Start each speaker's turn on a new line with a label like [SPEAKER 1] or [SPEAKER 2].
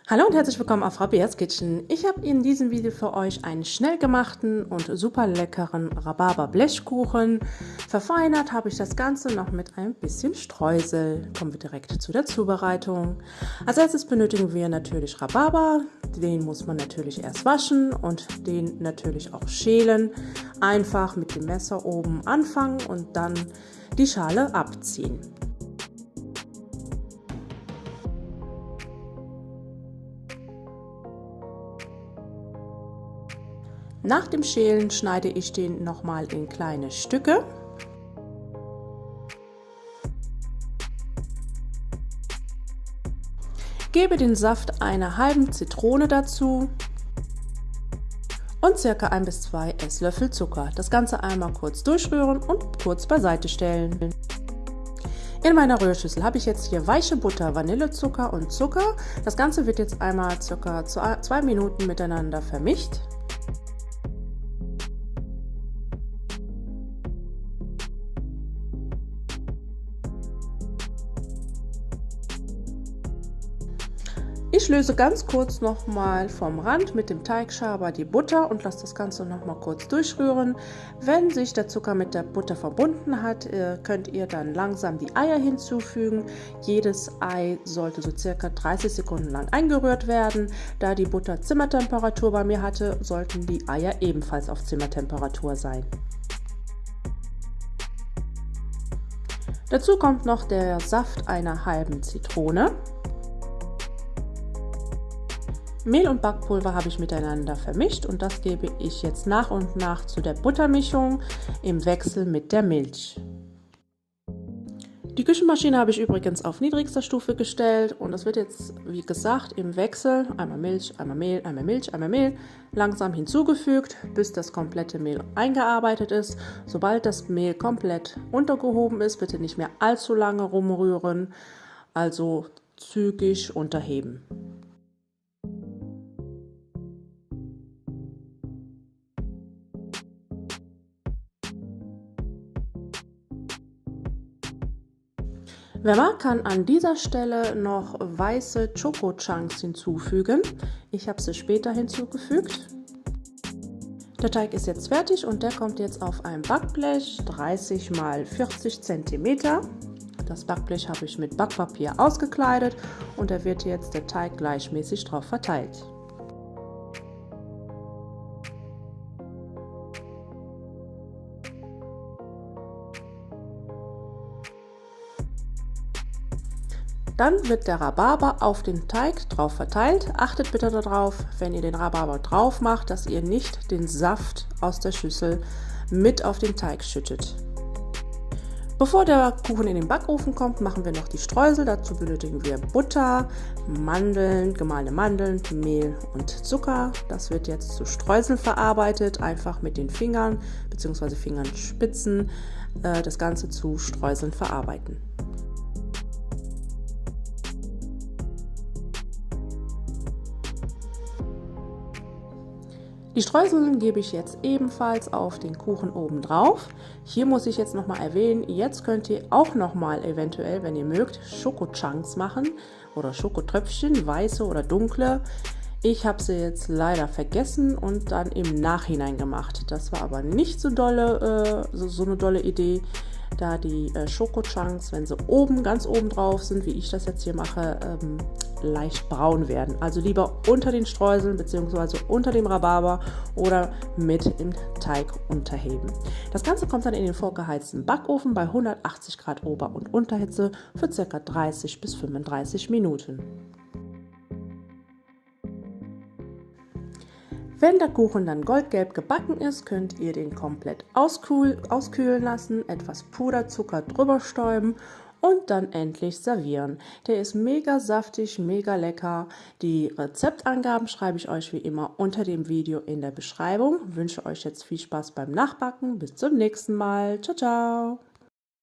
[SPEAKER 1] Hallo und herzlich willkommen auf Frau Beas Kitchen. Ich habe in diesem Video für euch einen schnell gemachten und super leckeren Rhabarber-Blechkuchen. Verfeinert habe ich das Ganze noch mit ein bisschen Streusel. Kommen wir direkt zu der Zubereitung. Als erstes benötigen wir natürlich Rhabarber. Den muss man natürlich erst waschen und den natürlich auch schälen. Einfach mit dem Messer oben anfangen und dann die Schale abziehen. Nach dem Schälen schneide ich den nochmal in kleine Stücke. Gebe den Saft einer halben Zitrone dazu und ca. 1 bis 2 Esslöffel Zucker. Das Ganze einmal kurz durchrühren und kurz beiseite stellen. In meiner Rührschüssel habe ich jetzt hier weiche Butter, Vanillezucker und Zucker. Das Ganze wird jetzt einmal ca. 2 Minuten miteinander vermischt. Ich löse ganz kurz nochmal vom Rand mit dem Teigschaber die Butter und lasse das Ganze nochmal kurz durchrühren. Wenn sich der Zucker mit der Butter verbunden hat, könnt ihr dann langsam die Eier hinzufügen. Jedes Ei sollte so circa 30 Sekunden lang eingerührt werden. Da die Butter Zimmertemperatur bei mir hatte, sollten die Eier ebenfalls auf Zimmertemperatur sein. Dazu kommt noch der Saft einer halben Zitrone. Mehl und Backpulver habe ich miteinander vermischt und das gebe ich jetzt nach und nach zu der Buttermischung im Wechsel mit der Milch. Die Küchenmaschine habe ich übrigens auf niedrigster Stufe gestellt und das wird jetzt, wie gesagt, im Wechsel einmal Milch, einmal Mehl, einmal Milch, einmal Mehl langsam hinzugefügt, bis das komplette Mehl eingearbeitet ist. Sobald das Mehl komplett untergehoben ist, bitte nicht mehr allzu lange rumrühren, also zügig unterheben. Wer mag, kann an dieser Stelle noch weiße Choco-Chunks hinzufügen. Ich habe sie später hinzugefügt. Der Teig ist jetzt fertig und der kommt jetzt auf ein Backblech, 30 x 40 cm. Das Backblech habe ich mit Backpapier ausgekleidet und da wird jetzt der Teig gleichmäßig drauf verteilt. Dann wird der Rhabarber auf den Teig drauf verteilt. Achtet bitte darauf, wenn ihr den Rhabarber drauf macht, dass ihr nicht den Saft aus der Schüssel mit auf den Teig schüttet. Bevor der Kuchen in den Backofen kommt, machen wir noch die Streusel. Dazu benötigen wir Butter, Mandeln, gemahlene Mandeln, Mehl und Zucker. Das wird jetzt zu Streuseln verarbeitet, einfach mit den Fingern bzw. Fingerspitzen das Ganze zu Streuseln verarbeiten. Die Streuseln gebe ich jetzt ebenfalls auf den Kuchen oben drauf. Hier muss ich jetzt nochmal erwähnen, jetzt könnt ihr auch nochmal eventuell, wenn ihr mögt, Schokochunks machen oder Schokotröpfchen, weiße oder dunkle. Ich habe sie jetzt leider vergessen und dann im Nachhinein gemacht. Das war aber nicht so eine dolle Idee, da die Schokochunks, wenn sie oben, ganz oben drauf sind, wie ich das jetzt hier mache, leicht braun werden. Also lieber unter den Streuseln bzw. unter dem Rhabarber oder mit im Teig unterheben. Das Ganze kommt dann in den vorgeheizten Backofen bei 180 Grad Ober- und Unterhitze für ca. 30 bis 35 Minuten. Wenn der Kuchen dann goldgelb gebacken ist, könnt ihr den komplett auskühlen lassen, etwas Puderzucker drüber stäuben und dann endlich servieren. Der ist mega saftig, mega lecker. Die Rezeptangaben schreibe ich euch wie immer unter dem Video in der Beschreibung. Ich wünsche euch jetzt viel Spaß beim Nachbacken. Bis zum nächsten Mal. Ciao, ciao!